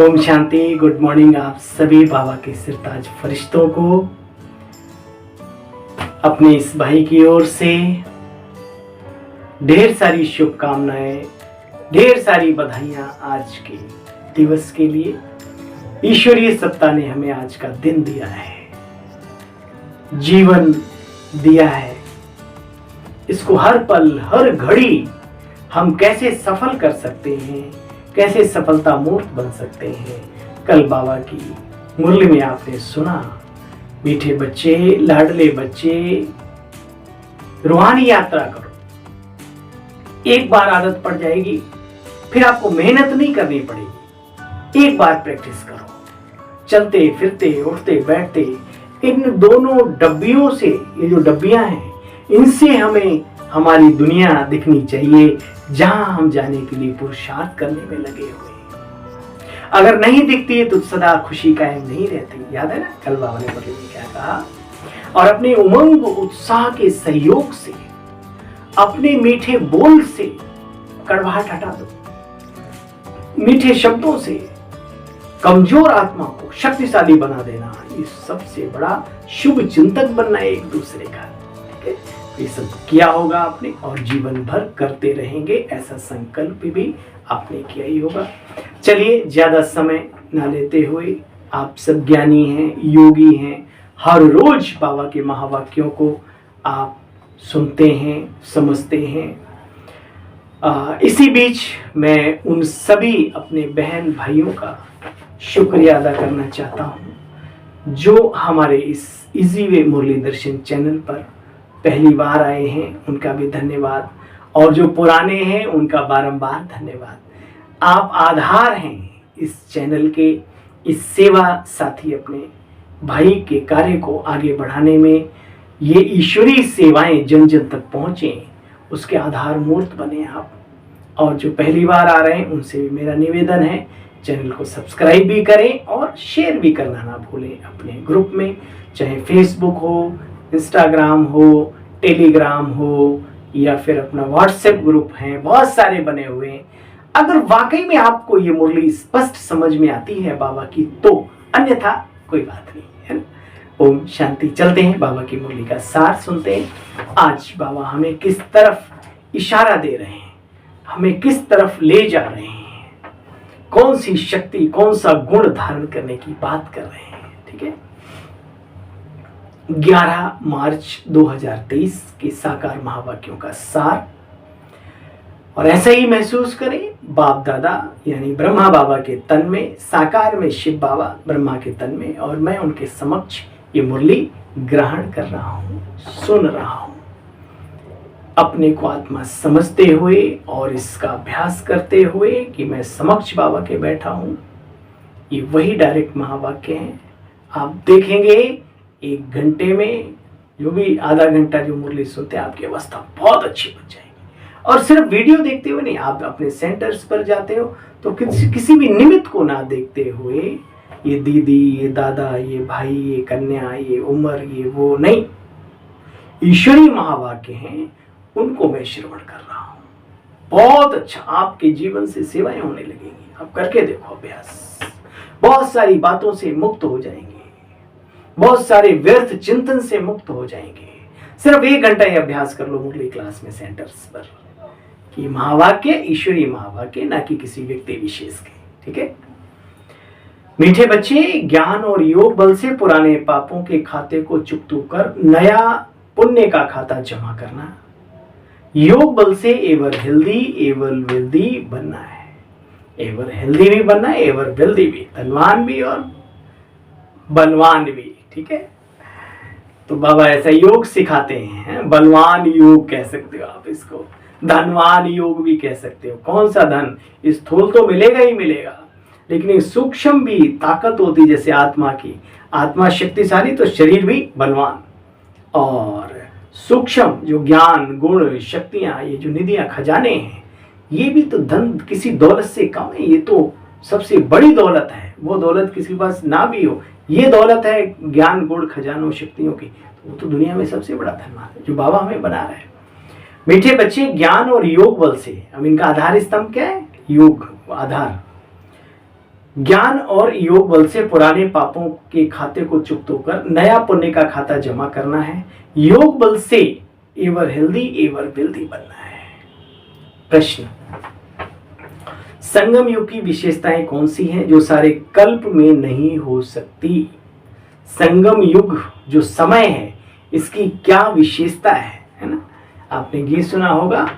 Om Shanti. Good morning आप सभी बाबा के सिरताज फरिश्तों को अपने इस भाई की ओर से ढेर सारी शुभकामनाएं, ढेर सारी बधाइयां आज के दिवस के लिए। ईश्वरीय सत्ता ने हमें आज का दिन दिया है, जीवन दिया है। इसको हर पल हर घड़ी हम कैसे सफल कर सकते हैं, कैसे सफलता मूर्त बन सकते हैं। कल बाबा की मुरली में आपने सुना, मीठे बच्चे, लाडले बच्चे, रूहानी यात्रा करो। एक बार आदत पड़ जाएगी, फिर आपको मेहनत नहीं करनी पड़ेगी। एक बार प्रैक्टिस करो, चलते फिरते उठते बैठते इन दोनों डब्बियों से, ये जो डब्बियां हैं, इनसे हमें हमारी दुनिया दिखनी चाहिए, जहां हम जाने के लिए पुरुषार्थ करने में लगे हुए। अगर नहीं दिखती है तो सदा खुशी कायम नहीं रहती। याद है ना कल बाबा ने मुरली में क्या कहा? और अपने उमंग उत्साह के सहयोग से, अपने मीठे बोल से कड़वाहट हटा दो। मीठे शब्दों से कमजोर आत्मा को शक्तिशाली बना देना, ये सबसे बड़ा शुभ चिंतक बनना है एक दूसरे का। ठीक है, ये सब किया होगा आपने और जीवन भर करते रहेंगे, ऐसा संकल्प भी आपने किया ही होगा। चलिए ज्यादा समय ना लेते हुए, आप सब ज्ञानी हैं, योगी हैं, हर रोज बाबा के महावाक्यों को आप सुनते हैं, समझते हैं। इसी बीच मैं उन सभी अपने बहन भाइयों का शुक्रिया अदा करना चाहता हूं जो हमारे इस इजी वे मुरली दर्शन चैनल पर पहली बार आए हैं, उनका भी धन्यवाद। और जो पुराने हैं उनका बारंबार धन्यवाद। आप आधार हैं इस चैनल के, इस सेवा साथी अपने भाई के कार्य को आगे बढ़ाने में। ये ईश्वरीय सेवाएं जन जन तक पहुँचे, उसके आधार मूर्त बने आप। और जो पहली बार आ रहे हैं उनसे भी मेरा निवेदन है, चैनल को सब्सक्राइब भी करें और शेयर भी करना ना भूलें अपने ग्रुप में, चाहे फेसबुक हो, इंस्टाग्राम हो, टेलीग्राम हो या फिर अपना व्हाट्सएप ग्रुप है, बहुत सारे बने हुए हैं। अगर वाकई में आपको ये मुरली स्पष्ट समझ में आती है बाबा की, तो अन्यथा कोई बात नहीं है ना। ओम शांति। चलते हैं बाबा की मुरली का सार सुनते हैं। आज बाबा हमें किस तरफ इशारा दे रहे हैं, हमें किस तरफ ले जा रहे हैं, कौन सी शक्ति, कौन सा गुण धारण करने की बात कर रहे हैं। ठीक है, 11 मार्च 2023 के साकार महावाक्यों का सार। और ऐसा ही महसूस करें, बाप दादा यानी ब्रह्मा बाबा के तन में, साकार में शिव बाबा ब्रह्मा के तन में, और मैं उनके समक्ष ये मुरली ग्रहण कर रहा हूं, सुन रहा हूं, अपने को आत्मा समझते हुए और इसका अभ्यास करते हुए कि मैं समक्ष बाबा के बैठा हूं। ये वही डायरेक्ट महावाक्य हैं। आप देखेंगे 1 घंटे में, जो भी आधा घंटा जो मुरली सुनते हैं, आपकी अवस्था बहुत अच्छी बन जाएगी। और सिर्फ वीडियो देखते हुए नहीं, आप अपने सेंटर्स पर जाते हो तो किसी भी निमित्त को ना देखते हुए, ये दीदी, ये दादा, ये भाई, ये कन्या, ये उम्र, ये वो नहीं, ईश्वरीय महावाक्य हैं, उनको मैं श्रवण कर रहा हूं। बहुत अच्छा, आपके जीवन से सेवाएं होने लगेंगी। आप करके देखो अभ्यास, बहुत सारी बातों से मुक्त हो जाएंगे, बहुत सारे व्यर्थ चिंतन से मुक्त हो जाएंगे। सिर्फ 1 घंटा ही अभ्यास कर लो मुरली क्लास में, सेंटर्स पर, कि महावाक्य ईश्वरीय महावाक्य, ना कि किसी व्यक्ति विशेष के। ठीक है, मीठे बच्चे, ज्ञान और योग बल से पुराने पापों के खाते को चुकतू कर नया पुण्य का खाता जमा करना। योग बल से एवर हेल्दी एवर वेल्दी बनना है। एवर हेल्दी भी बनना है, एवर वेल्दी भी, धनवान भी और बलवान भी। ठीक है, तो बाबा ऐसा योग सिखाते हैं। बलवान योग कह सकते हो आप इसको, धनवान योग भी कह सकते हो। कौन सा धन? स्थूल तो मिलेगा ही मिलेगा, लेकिन सूक्ष्म भी ताकत होती, जैसे आत्मा की। आत्मा शक्तिशाली तो शरीर भी बलवान। और सूक्ष्म जो ज्ञान, गुण, शक्तियां, ये जो निधियां, खजाने हैं, ये भी तो धन किसी दौलत से कम है। ये तो सबसे बड़ी दौलत है। वो दौलत किसी के पास ना भी हो, ये दौलत है ज्ञान, गुण, खजानों, शक्तियों की, तो वो तो दुनिया में सबसे बड़ा धनवान है, जो बाबा हमें बना रहे हैं। मीठे बच्चे, ज्ञान और योग बल से, अब इनका आधार स्तंभ क्या है? योग आधार। ज्ञान और योग बल से पुराने पापों के खाते को चुकतो कर नया पुण्य का खाता जमा करना है। योग बल से एवर हेल्दी एवर वेल्दी बनना है। प्रश्न, संगम युग की विशेषताएं कौन सी हैं जो सारे कल्प में नहीं हो सकती? संगम युग जो समय है इसकी क्या विशेषता है ना? आपने गीत सुना होगा,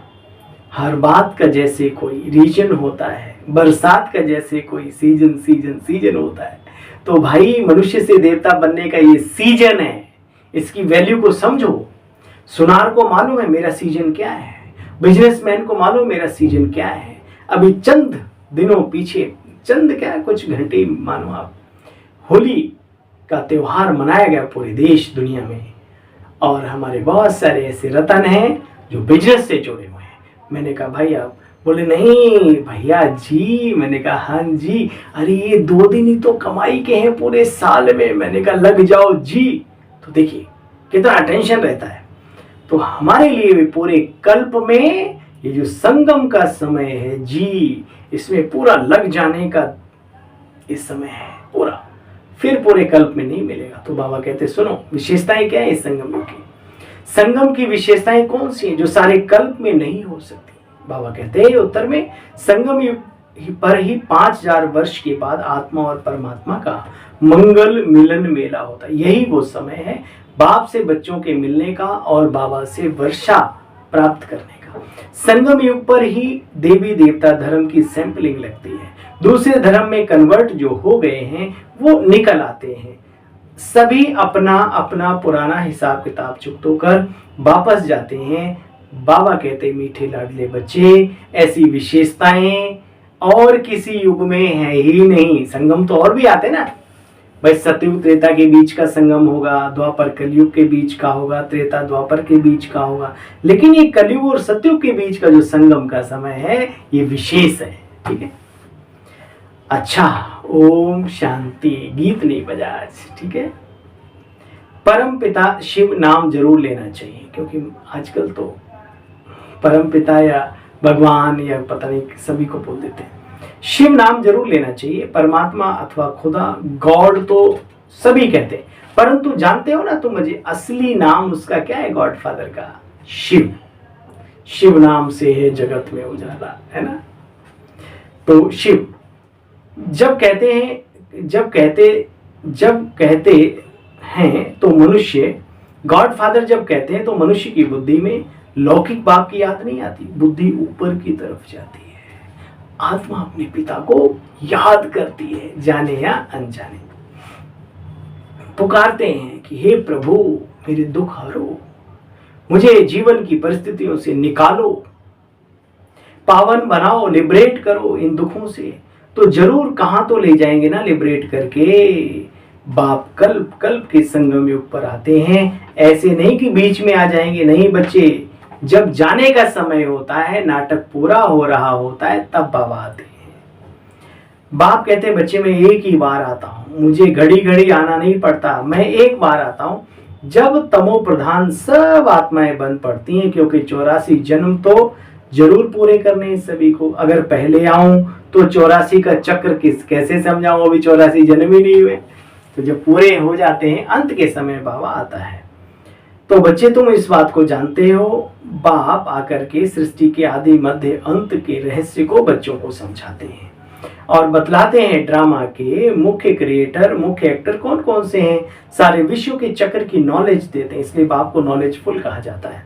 हर बात का जैसे कोई रीजन होता है, बरसात का जैसे कोई सीजन सीजन सीजन होता है। तो भाई मनुष्य से देवता बनने का ये सीजन है, इसकी वैल्यू को समझो। सुनार को मालूम है मेरा सीजन क्या है, बिजनेसमैन को मालूम मेरा सीजन क्या है। अभी चंद दिनों पीछे, चंद क्या कुछ घंटे मानो आप, होली का त्योहार मनाया गया पूरे देश दुनिया में, और हमारे बहुत सारे ऐसे रतन हैं जो बिजनेस से जुड़े हुए हैं। मैंने कहा भाई आप, बोले नहीं भैया जी। मैंने कहा हाँ जी। अरे ये 2 दिन ही तो कमाई के हैं पूरे साल में। मैंने कहा लग जाओ जी। तो देखिए कितना टेंशन रहता है। तो हमारे लिए भी पूरे कल्प में ये जो संगम का समय है जी, इसमें पूरा लग जाने का इस समय है पूरा, फिर पूरे कल्प में नहीं मिलेगा। तो बाबा कहते सुनो विशेषताएं क्या है इस संगम युग की। संगम की विशेषताएं कौन सी हैं जो सारे कल्प में नहीं हो सकती? बाबा कहते हैं उत्तर में, संगम युग पर ही 5000 वर्ष के बाद आत्मा और परमात्मा का मंगल मिलन मेला होता है। यही वो समय है बाप से बच्चों के मिलने का और बाबा से वर्षा प्राप्त करने का। संगम युग पर ही देवी देवता धर्म की सैंपलिंग लगती है। दूसरे धर्म में कन्वर्ट जो हो गए हैं वो निकल आते हैं। सभी अपना अपना पुराना हिसाब किताब चुकतो कर वापस जाते हैं। बाबा कहते मीठे लाडले बच्चे, ऐसी विशेषताएं और किसी युग में है ही नहीं। संगम तो और भी आते ना भाई, सतयुग त्रेता के बीच का संगम होगा, द्वापर कलयुग के बीच का होगा, त्रेता द्वापर के बीच का होगा, लेकिन ये कलयुग और सतयुग के बीच का जो संगम का समय है ये विशेष है। ठीक है, अच्छा, ओम शांति। गीत नहीं बजा आज, ठीक है। परम पिता शिव नाम जरूर लेना चाहिए, क्योंकि आजकल तो परम पिता या भगवान या पता नहीं सभी को बोल देते हैं। शिव नाम जरूर लेना चाहिए। परमात्मा अथवा खुदा, गॉड तो सभी कहते हैं, परंतु जानते हो ना तुम मुझे, असली नाम उसका क्या है गॉडफादर का? शिव। शिव नाम से है जगत में उजाला, है ना। तो शिव जब कहते हैं तो मनुष्य, गॉडफादर जब कहते हैं तो मनुष्य की बुद्धि में लौकिक बाप की याद नहीं आती, बुद्धि ऊपर की तरफ जाती है। आत्मा अपने पिता को याद करती है, जाने या अनजाने। पुकारते हैं कि हे प्रभु मेरे दुख हरो, मुझे जीवन की परिस्थितियों से निकालो, पावन बनाओ, लिबरेट करो इन दुखों से। तो जरूर कहां तो ले जाएंगे ना लिबरेट करके। बाप कल्प कल्प के संगम युग पर आते हैं, ऐसे नहीं कि बीच में आ जाएंगे। नहीं बच्चे, जब जाने का समय होता है, नाटक पूरा हो रहा होता है, तब बाबा आते हैं। बाप कहते हैं बच्चे मैं एक ही बार आता हूं, मुझे घड़ी घड़ी आना नहीं पड़ता, मैं एक बार आता हूं जब तमो प्रधान सब आत्माएं बन पड़ती हैं, क्योंकि 84 जन्म तो जरूर पूरे करने हैं सभी को। अगर पहले आऊं तो 84 का चक्र कैसे समझाऊं, अभी 84 जन्म ही नहीं हुए। तो जब पूरे हो जाते हैं अंत के समय बाबा आता है। तो बच्चे तुम इस बात को जानते हो, बाप आकर के सृष्टि के आदि मध्य अंत के रहस्य को बच्चों को समझाते हैं और बतलाते हैं। ड्रामा के मुख्य क्रिएटर, मुख्य एक्टर कौन कौन से हैं, सारे विश्व के चक्र की नॉलेज देते हैं, इसलिए बाप को नॉलेजफुल कहा जाता है।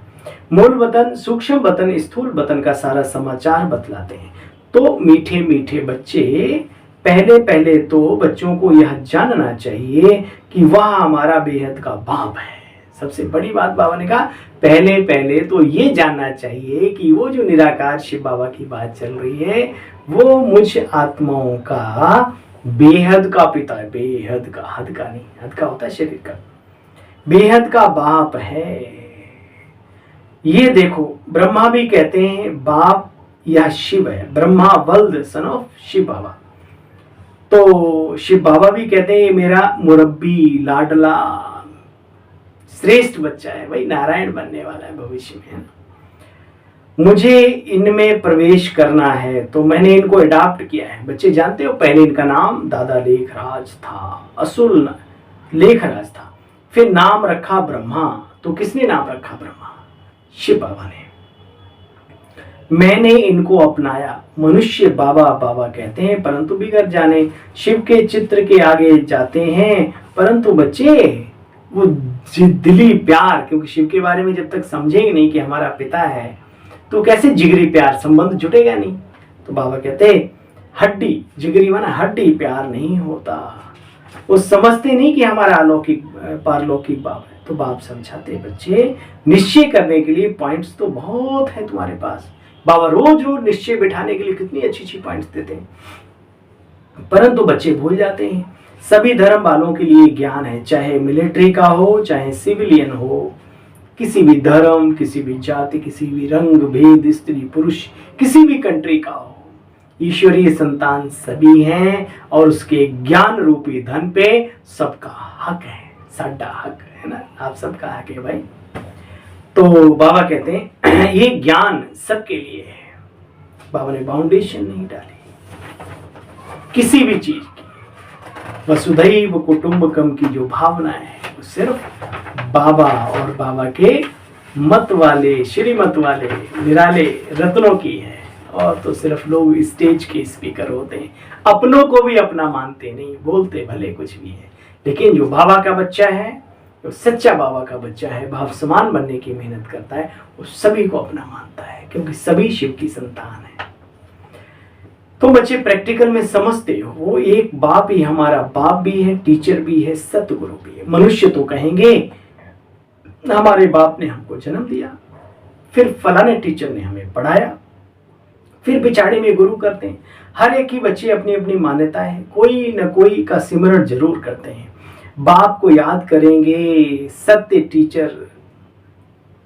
मूल वतन, सूक्ष्म वतन, स्थूल वतन का सारा समाचार बतलाते हैं। तो मीठे मीठे बच्चे, पहले तो बच्चों को यह जानना चाहिए कि वह हमारा बेहद का बाप है। सबसे बड़ी बात बाबा ने कहा, पहले तो ये जानना चाहिए कि वो जो निराकार शिव बाबा की बात चल रही है वो मुझ आत्माओं का बेहद का पिता है। बेहद का, हद का नहीं, हद का होता है शरीर का, बेहद का बाप है। ये देखो ब्रह्मा भी कहते हैं बाप यह शिव है, ब्रह्मा वल्द सन ऑफ शिव बाबा। तो शिव बाबा भी कहते हैं मेरा मुरब्बी, लाडला, श्रेष्ठ बच्चा है, वही नारायण बनने वाला है भविष्य में, है ना। मुझे इनमें प्रवेश करना है तो मैंने इनको अडॉप्ट किया है। बच्चे जानते हो, पहले इनका नाम दादा लेखराज था, असुल लेखराज था। फिर नाम रखा ब्रह्मा। तो किसने नाम रखा ब्रह्मा? शिव बाबा ने। मैंने इनको अपनाया। मनुष्य बाबा बाबा कहते हैं परंतु बिगड़ जाने, शिव के चित्र के आगे जाते हैं परंतु बच्चे वो दिली प्यार, क्योंकि शिव के बारे में जब तक समझेंगे नहीं कि हमारा पिता है तो कैसे जिगरी प्यार संबंध जुटेगा नहीं। तो बाबा कहते हड्डी, जिगरी माना हड्डी प्यार नहीं होता। वो समझते नहीं कि हमारा अलौकिक पारलौकिक बाप है। तो बाप समझाते बच्चे निश्चय करने के लिए पॉइंट्स तो बहुत है तुम्हारे पास। बाबा रोज रोज निश्चय बिठाने के लिए कितनी अच्छी अच्छी पॉइंट्स देते हैं, परंतु बच्चे भूल जाते हैं। सभी धर्म वालों के लिए ज्ञान है, चाहे मिलिट्री का हो चाहे सिविलियन हो, किसी भी धर्म, किसी भी जाति, किसी भी रंग भेद, स्त्री पुरुष, किसी भी कंट्री का हो, ईश्वरीय संतान सभी हैं और उसके ज्ञान रूपी धन पे सबका हक है। साडा हक है ना, आप सबका हक है भाई। तो बाबा कहते हैं ये ज्ञान सबके लिए है। बाबा ने बाउंडेशन नहीं डाली किसी भी चीज की। वसुधैव कुटुंबकम की जो भावना है वो सिर्फ बाबा और बाबा के मत वाले, श्रीमत वाले निराले रत्नों की है। और तो सिर्फ लोग स्टेज के स्पीकर होते हैं, अपनों को भी अपना मानते नहीं, बोलते भले कुछ भी है, लेकिन जो बाबा का बच्चा है, जो सच्चा बाबा का बच्चा है, भाव समान बनने की मेहनत करता है, वो सभी को अपना मानता है, क्योंकि सभी शिव की संतान है। तो बच्चे प्रैक्टिकल में समझते हो, वो एक बाप ही हमारा बाप भी है, टीचर भी है, सतगुरु भी है। मनुष्य तो कहेंगे हमारे बाप ने हमको जन्म दिया, फिर फलाने टीचर ने हमें पढ़ाया, फिर बिचारे में गुरु करते हैं। हर एक ही बच्चे अपनी अपनी मान्यता है, कोई न कोई का सिमरण जरूर करते हैं। बाप को याद करेंगे, सत्य टीचर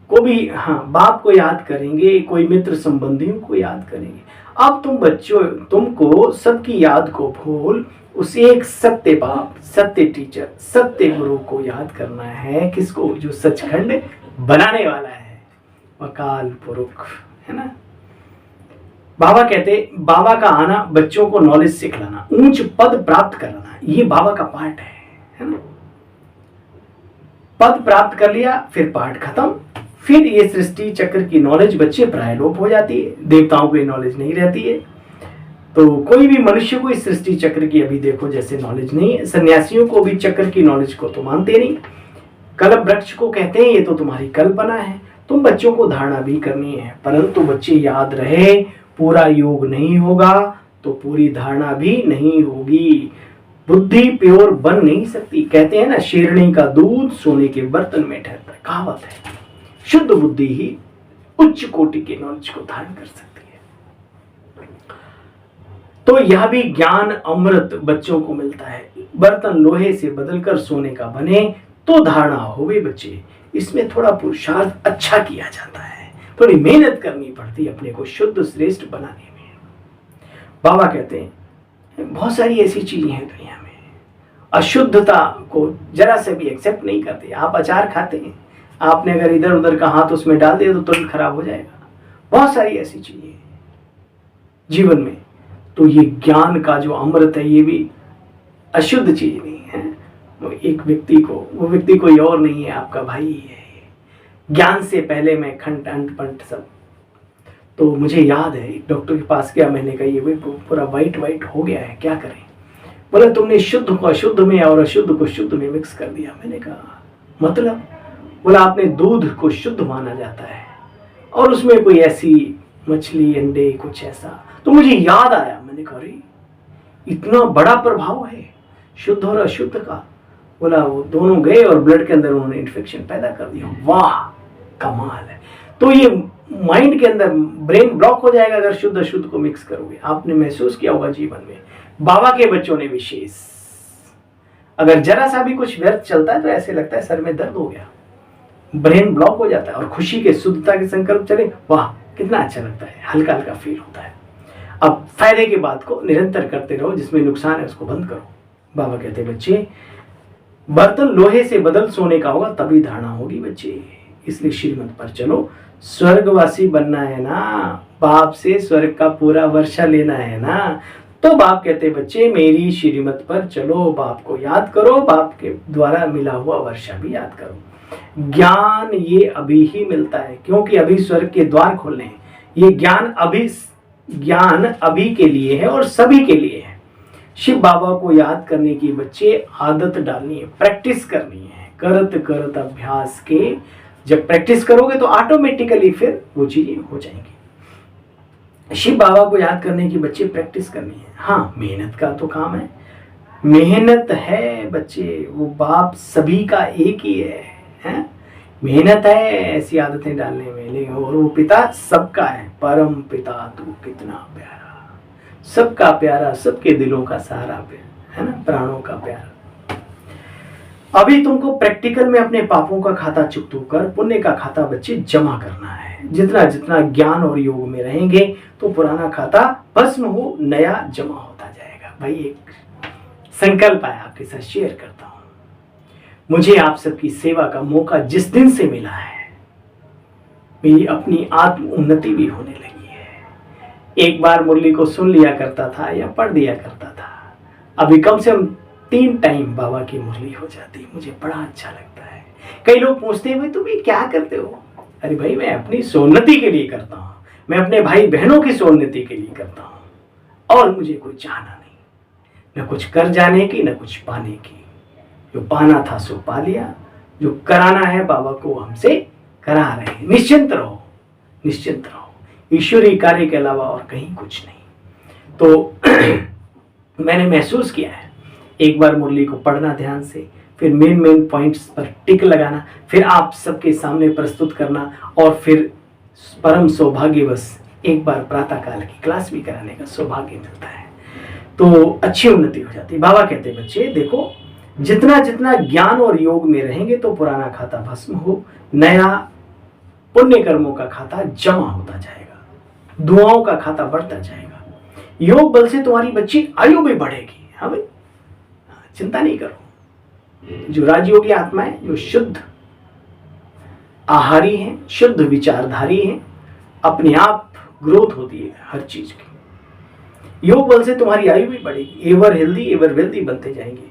को भी, हाँ बाप को याद करेंगे, कोई मित्र संबंधियों को याद करेंगे। अब तुम बच्चों, तुमको सबकी याद को भूल उस एक सत्य बाप, सत्य टीचर, सत्य गुरु को याद करना है। किसको? जो सचखंड बनाने वाला है, अकाल पुरुष है ना। बाबा कहते बाबा का आना बच्चों को नॉलेज सिखलाना, ऊंच पद प्राप्त कराना, ये बाबा का पार्ट है ना। पद प्राप्त कर लिया, फिर पाठ खत्म, फिर ये सृष्टि चक्र की नॉलेज बच्चे प्राय लोप हो जाती है, देवताओं को ये नॉलेज नहीं रहती है। तो कोई भी मनुष्य को इस सृष्टि चक्र की अभी देखो जैसे नॉलेज नहीं है। सन्यासियों को भी चक्र की नॉलेज को तो मानते नहीं। कल्प वृक्ष को कहते हैं ये तो तुम्हारी कल्पना है, तुम बच्चों को धारणा भी करनी है, परंतु बच्चे याद रहे पूरा योग नहीं होगा तो पूरी धारणा भी नहीं होगी। बुद्धि प्योर बन नहीं सकती। कहते हैं ना, शेरनी का दूध सोने के बर्तन में ठहरता है, कहावत है। शुद्ध बुद्धि ही उच्च कोटि के नॉलेज को धारण कर सकती है। तो यह भी ज्ञान अमृत बच्चों को मिलता है। बर्तन लोहे से बदलकर सोने का बने तो धारणा होवे बच्चे। इसमें थोड़ा पुरुषार्थ अच्छा किया जाता है, थोड़ी मेहनत करनी पड़ती है अपने को शुद्ध श्रेष्ठ बनाने में। बाबा कहते हैं बहुत सारी ऐसी चीजें हैं दुनिया में, अशुद्धता को जरा से भी एक्सेप्ट नहीं करते। आप अचार खाते हैं, आपने अगर इधर उधर का हाथ उसमें डाल दिया तो तुरंत खराब हो जाएगा। बहुत सारी ऐसी चीजें जीवन में। तो ये ज्ञान का जो अमृत है ये भी अशुद्ध चीज नहीं है। वो एक व्यक्ति को, वो व्यक्ति कोई और नहीं है, आपका भाई ही है। ज्ञान से पहले मैं खंड अंट पंट सब। तो मुझे याद है एक डॉक्टर के पास गया, मैंने कहा ये पूरा वाइट वाइट हो गया है, क्या करें? बोला तुमने शुद्ध को अशुद्ध में और अशुद्ध को शुद्ध में मिक्स कर दिया। मैंने कहा मतलब? बोला आपने दूध को शुद्ध माना जाता है और उसमें कोई ऐसी मछली अंडे कुछ ऐसा। तो मुझे याद आया, मैंने कहा अरे इतना बड़ा प्रभाव है शुद्ध और अशुद्ध का। बोला वो दोनों गए और ब्लड के अंदर उन्होंने इन्फेक्शन पैदा कर दिया। वाह कमाल है। तो ये माइंड के अंदर ब्रेन ब्लॉक हो जाएगा अगर शुद्ध अशुद्ध को मिक्स करोगे। आपने महसूस किया होगा जीवन में, बाबा के बच्चों ने विशेष, अगर जरा सा भी कुछ व्यर्थ चलता है तो ऐसे लगता है सर में दर्द हो गया, ब्रेन ब्लॉक हो जाता है। और खुशी के शुद्धता के संकल्प चले, वाह कितना अच्छा लगता है, हल्का हल्का फील होता है। अब फायदे की बात को निरंतर करते रहो, जिसमें नुकसान है उसको बंद करो। बाबा कहते बच्चे बर्तन लोहे से बदल सोने का होगा तभी धारणा होगी बच्चे। इसलिए श्रीमत पर चलो। स्वर्गवासी बनना है ना, बाप से स्वर्ग का पूरा वर्षा लेना है ना, तो बाप कहते बच्चे मेरी श्रीमत पर चलो, बाप को याद करो, बाप के द्वारा मिला हुआ वर्षा भी याद करो। ज्ञान ये अभी ही मिलता है, क्योंकि अभी स्वर्ग के द्वार खोलने हैं। ये ज्ञान अभी के लिए है और सभी के लिए है। शिव बाबा को याद करने की बच्चे आदत डालनी है, प्रैक्टिस करनी है, करत करत अभ्यास के। जब प्रैक्टिस करोगे तो ऑटोमेटिकली फिर वो चीजें हो जाएंगी। शिव बाबा को याद करने की बच्चे प्रैक्टिस करनी है। हाँ, मेहनत का तो काम है, मेहनत है बच्चे, वो बाप सभी का एक ही है? मेहनत है ऐसी आदतें डालने में, लेकिन और वो पिता सबका है, परम पिता तू कितना प्यारा, सबका प्यारा, सबके दिलों का सहारा है ना, प्राणों का प्यारा। अभी तुमको प्रैक्टिकल में अपने पापों का खाता चुकतू कर पुण्य का खाता बच्चे जमा करना है। जितना जितना ज्ञान और योग में रहेंगे तो पुराना खाता भस्म हो, नया जमा होता जाएगा। भाई एक संकल्प है आपके साथ शेयर करता हूं। मुझे आप सबकी सेवा का मौका जिस दिन से मिला है, मेरी अपनी आत्म उन्नति भी होने लगी है। एक बार मुरली को सुन लिया करता था या पढ़ दिया करता था, अभी कम से कम 3 टाइम बाबा की मुरली हो जाती, मुझे बड़ा अच्छा लगता है। कई लोग पूछते हैं भाई तुम ये क्या करते हो? अरे भाई मैं अपनी सोन्नति के लिए करता हूँ, मैं अपने भाई बहनों की सोन्नति के लिए करता हूँ, और मुझे कोई चाहना नहीं, न कुछ कर जाने की न कुछ पाने की। जो पाना था सो पा लिया, जो कराना है बाबा को हमसे करा रहे हैं। निश्चिंत रहो, निश्चिंत रहो, ईश्वरीय कार्य के अलावा और कहीं कुछ नहीं। तो मैंने महसूस किया है, एक बार मुरली को पढ़ना ध्यान से, फिर मेन पॉइंट्स पर टिक लगाना, फिर आप सबके सामने प्रस्तुत करना, और फिर परम सौभाग्यवश एक बार प्रातः काल की क्लास भी कराने का सौभाग्य मिलता है, तो अच्छी उन्नति हो जाती है। बाबा कहते बच्चे देखो, जितना जितना ज्ञान और योग में रहेंगे तो पुराना खाता भस्म हो, नया पुण्य कर्मों का खाता जमा होता जाएगा, दुआओं का खाता बढ़ता जाएगा। योग बल से तुम्हारी बच्ची आयु भी बढ़ेगी। हाँ भाई, चिंता नहीं करो। जो राजयोगी आत्मा है, जो शुद्ध आहारी है, शुद्ध विचारधारी है, अपने आप ग्रोथ होती है हर चीज की। योग बल से तुम्हारी आयु भी बढ़ेगी, एवर हेल्दी एवर वेल्दी बनते जाएंगे।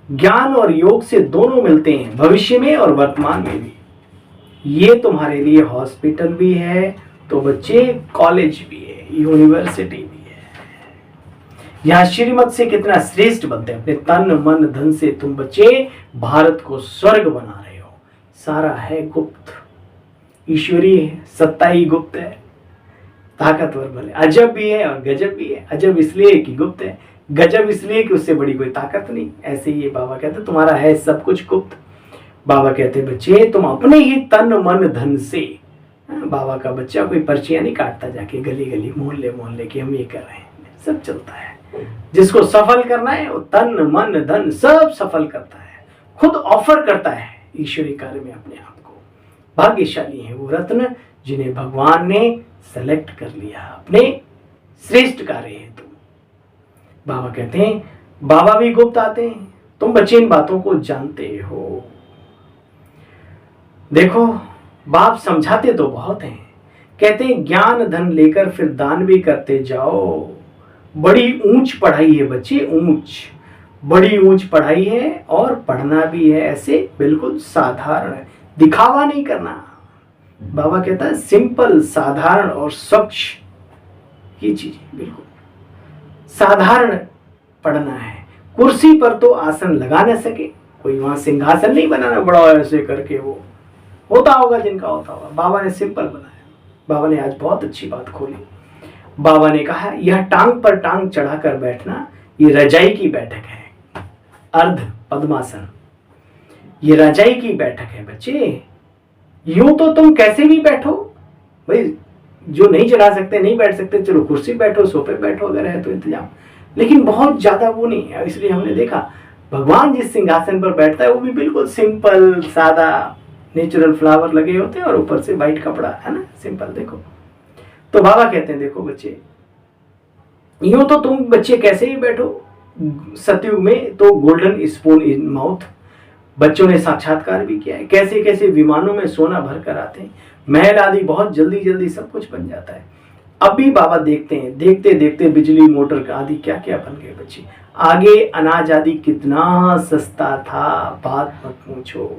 ज्ञान और योग से दोनों मिलते हैं, भविष्य में और वर्तमान में भी। ये तुम्हारे लिए हॉस्पिटल भी है तो बच्चे, कॉलेज भी है, यूनिवर्सिटी भी है। यहाँ श्रीमत से कितना श्रेष्ठ बनते हैं। अपने तन मन धन से तुम बच्चे भारत को स्वर्ग बना रहे हो। सारा है गुप्त, ईश्वरीय है, सत्ता ही गुप्त है, ताकतवर भले, अजब भी है और गजब भी है। अजब इसलिए कि गुप्त है, गजब इसलिए कि उससे बड़ी कोई ताकत नहीं। ऐसे ही बाबा कहते तुम्हारा है सब कुछ गुप्त। बाबा कहते बच्चे तुम अपने ही तन मन धन से, बाबा का बच्चा कोई पर्चियां नहीं काटता जाके गली गली मोहल्ले मोहल्ले की हम ये कर रहे हैं, सब चलता है। जिसको सफल करना है वो तन मन धन सब सफल करता है, खुद ऑफर करता है ईश्वरीय कार्य में अपने आप को। भाग्यशाली है वो रत्न जिन्हें भगवान ने सेलेक्ट कर लिया अपने श्रेष्ठ कार्य हेतु। बाबा कहते हैं बाबा भी गुप्त आते हैं, तुम बच्चे इन बातों को जानते हो। देखो बाप समझाते तो बहुत हैं, कहते हैं ज्ञान धन लेकर फिर दान भी करते जाओ। बड़ी ऊंच पढ़ाई है बच्चे, ऊंच, बड़ी ऊंच पढ़ाई है, और पढ़ना भी है ऐसे बिल्कुल साधारण, दिखावा नहीं करना। बाबा कहता है सिंपल, साधारण और स्वच्छ ये चीज बिल्कुल साधारण पढ़ना है। कुर्सी पर तो आसन लगा न सके, कोई वहां सिंहासन नहीं बनाना बड़ा ऐसे करके, वो होता होगा जिनका होता होगा। बाबा ने सिंपल बनाया। बाबा ने आज बहुत अच्छी बात खोली। बाबा ने कहा यह टांग पर टांग चढ़ाकर बैठना, ये रजाई की बैठक है, अर्ध पद्मासन, ये रजाई की बैठक है बच्चे। यूं तो तुम कैसे भी बैठो भाई, जो नहीं चढ़ा सकते नहीं बैठ सकते, चलो कुर्सी बैठो, सोफे बैठो, अगर है तो इंतजाम, लेकिन बहुत ज्यादा वो नहीं है। इसलिए हमने देखा भगवान जिस सिंहासन पर बैठता है वो भी बिल्कुल सिंपल सादा, नेचुरल फ्लावर लगे होते हैं और ऊपर से वाइट कपड़ा है ना, सिंपल। देखो तो बाबा कहते हैं देखो बच्चे, यूं तो तुम बच्चे कैसे ही बैठो, सतयुग में तो गोल्डन स्पून इन माउथ, बच्चों ने साक्षात्कार भी किया है, कैसे कैसे विमानों में सोना भर कर आते हैं, महल आदि बहुत जल्दी जल्दी सब कुछ बन जाता है। अब भी बाबा देखते हैं, देखते देखते बिजली मोटर आदि क्या क्या बन गए बच्चे। आगे अनाज आदि कितना सस्ता था, बात मत पूछो।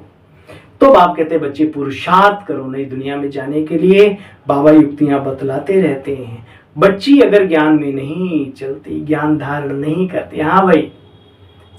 तो बाप कहते हैं बच्चे पुरुषार्थ करो नई दुनिया में जाने के लिए। बाबा युक्तियां बतलाते रहते हैं। बच्ची अगर ज्ञान में नहीं चलती, ज्ञान धारण नहीं करती, हाँ भाई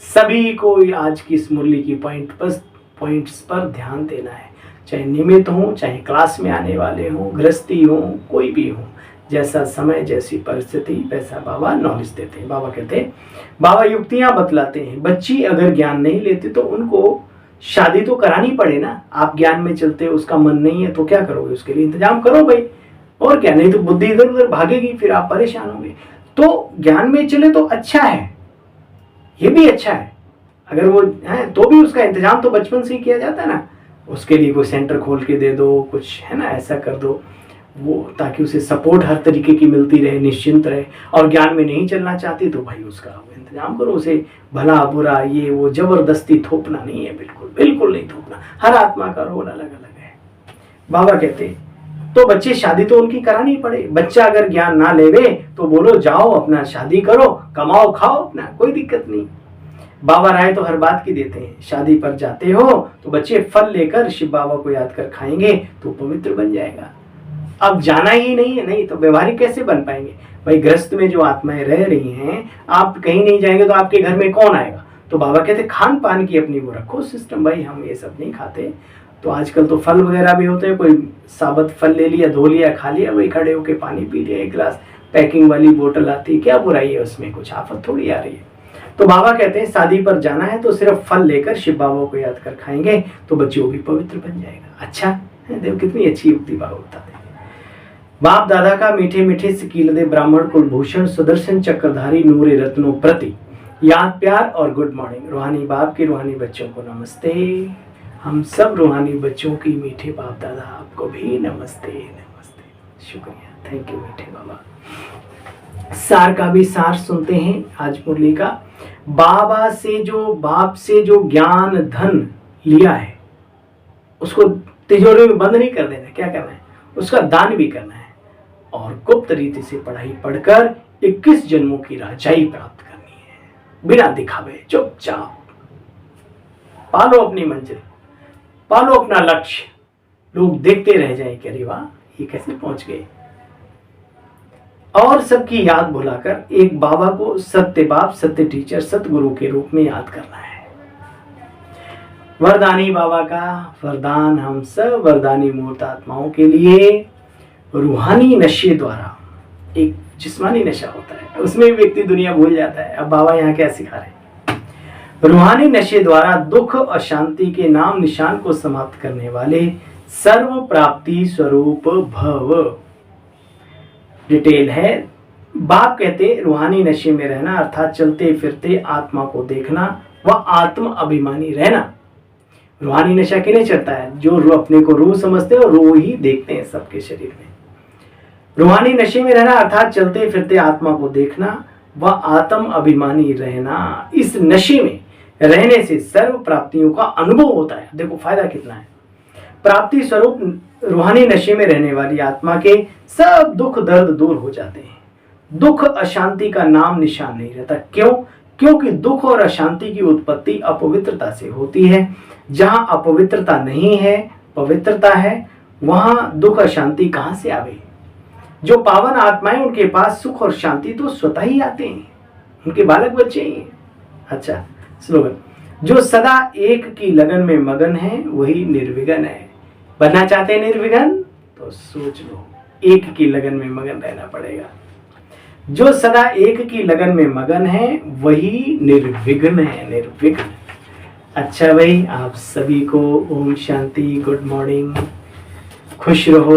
सभी को आज की इस मुरली की पॉइंट्स पर ध्यान देना है, चाहे नियमित हो, चाहे क्लास में आने वाले हो, गृहस्थी हो, कोई भी हो, जैसा समय जैसी परिस्थिति वैसा बाबा नॉलेज देते हैं। बाबा कहते हैं, बाबा युक्तियां बतलाते हैं, बच्ची अगर ज्ञान नहीं लेती तो उनको शादी तो करानी पड़े ना। आप ज्ञान में चलते हो, उसका मन नहीं है तो क्या करोगे, उसके लिए इंतजाम करो भाई, और क्या, नहीं तो बुद्धि इधर उधर भागेगी, फिर आप परेशान होंगे। तो ज्ञान में चले तो अच्छा है, ये भी अच्छा है। अगर वो है तो भी उसका इंतजाम तो बचपन से ही किया जाता है ना, उसके लिए कोई सेंटर खोल के दे दो, कुछ है ना ऐसा कर दो वो, ताकि उसे सपोर्ट हर तरीके की मिलती रहे, निश्चिंत रहे। और ज्ञान में नहीं चलना चाहती तो भाई उसका इंतजाम करो, उसे भला बुरा ये वो जबरदस्ती थोपना नहीं है, बिल्कुल बिल्कुल नहीं थोपना। हर आत्मा का रोल अलग अलग है। बाबा कहते तो बच्चे शादी तो उनकी करानी पड़े। बच्चा अगर ज्ञान ना लेवे तो बोलो जाओ अपना शादी करो, कमाओ खाओ अपना, कोई दिक्कत नहीं। बाबा राय तो हर बात की देते हैं, शादी पर जाते हो तो बच्चे फल लेकर शिव बाबा को याद कर खाएंगे तो पवित्र बन जाएगा। अब जाना ही नहीं है, नहीं तो व्यवहारिक कैसे बन पाएंगे भाई। गृहस्थ में जो आत्माएं रह रही हैं, आप कहीं नहीं जाएंगे तो आपके घर में कौन आएगा। तो बाबा कहते खान पान की अपनी वो रखो सिस्टम, भाई हम ये सब नहीं खाते। तो आजकल तो फल वगैरह भी होते हैं, कोई साबुत फल ले लिया, धो लिया, खा लिया, वही खड़े होके पानी पी लिया, एक गिलास पैकिंग वाली बोतल आती है, क्या बुराई है उसमें, कुछ आफत थोड़ी आ रही है। तो बाबा कहते हैं शादी पर जाना है तो सिर्फ फल लेकर शिव बाबा को याद कर खाएंगे तो बच्चों भी पवित्र बन जाएगा। अच्छा है, देखो कितनी अच्छी युक्ति बाबा बताते हैं। बाप दादा का मीठे मीठे से कीलदे ब्राह्मण कुलभूषण सुदर्शन चक्रधारी नूरे रत्नों प्रति याद प्यार और गुड मॉर्निंग। रूहानी बाप के रूहानी बच्चों को नमस्ते। हम सब रूहानी बच्चों की मीठे बाप दादा आपको भी नमस्ते नमस्ते। शुक्रिया, थैंक यू मीठे बाबा। सार का भी सार सुनते हैं आज मुरली का। बाबा से जो, बाप से जो ज्ञान धन लिया है उसको तिजोरी में बंद नहीं कर देना, क्या करना है, उसका दान भी करना है। और गुप्त रीति से पढ़ाई पढ़कर 21 जन्मों की राजाई प्राप्त करनी है, बिना दिखावे, चुपचाप। पालो अपनी मंजिल, पालो अपना लक्ष्य, लोग देखते रह जाए कि अरे वाह ये कैसे पहुंच गए। और सबकी याद भुलाकर एक बाबा को सत्य बाप, सत्य टीचर, सतगुरु के रूप में याद करना है। वरदानी बाबा का वरदान हम सब वरदानी मूर्त आत्माओं के लिए रूहानी नशे द्वारा, एक जिस्मानी नशा होता है उसमें व्यक्ति दुनिया भूल जाता है। अब बाबा यहाँ क्या सिखा रहे हैं, रूहानी नशे द्वारा दुख और शांति के नाम निशान को समाप्त करने वाले सर्व प्राप्ति स्वरूप भव। डिटेल है, बाप कहते रूहानी नशे में रहना अर्थात चलते फिरते आत्मा को देखना व आत्म अभिमानी रहना। रूहानी नशा किन्हें चढ़ता है, जो अपने को रूह समझते हैं और रूह ही देखते हैं सबके शरीर में। रूहानी नशे में रहना अर्थात चलते फिरते आत्मा को देखना व आत्म अभिमानी रहना। इस नशे में रहने से सर्व प्राप्तियों का अनुभव होता है। देखो फायदा कितना है। प्राप्ति स्वरूप रूहानी नशे में रहने वाली आत्मा के सब दुख दर्द दूर हो जाते हैं। दुख अशांति का नाम निशान नहीं रहता। क्यों? क्योंकि दुख और अशांति की उत्पत्ति अपवित्रता से होती है। जहां अपवित्रता नहीं है, पवित्रता है, वहां दुख अशांति कहां से आवे। जो पावन आत्माएं, उनके पास सुख और शांति तो स्वतः ही आते हैं, उनके बालक बच्चे ही हैं। अच्छा स्लोगन, जो सदा एक की लगन में मगन है वही निर्विघ्न है। बनना चाहते हैं निर्विघ्न तो सोच लो, एक की लगन में मगन रहना पड़ेगा। जो सदा एक की लगन में मगन है वही निर्विघ्न है, निर्विघ्न। अच्छा भाई, आप सभी को ओम शांति, गुड मॉर्निंग, खुश रहो।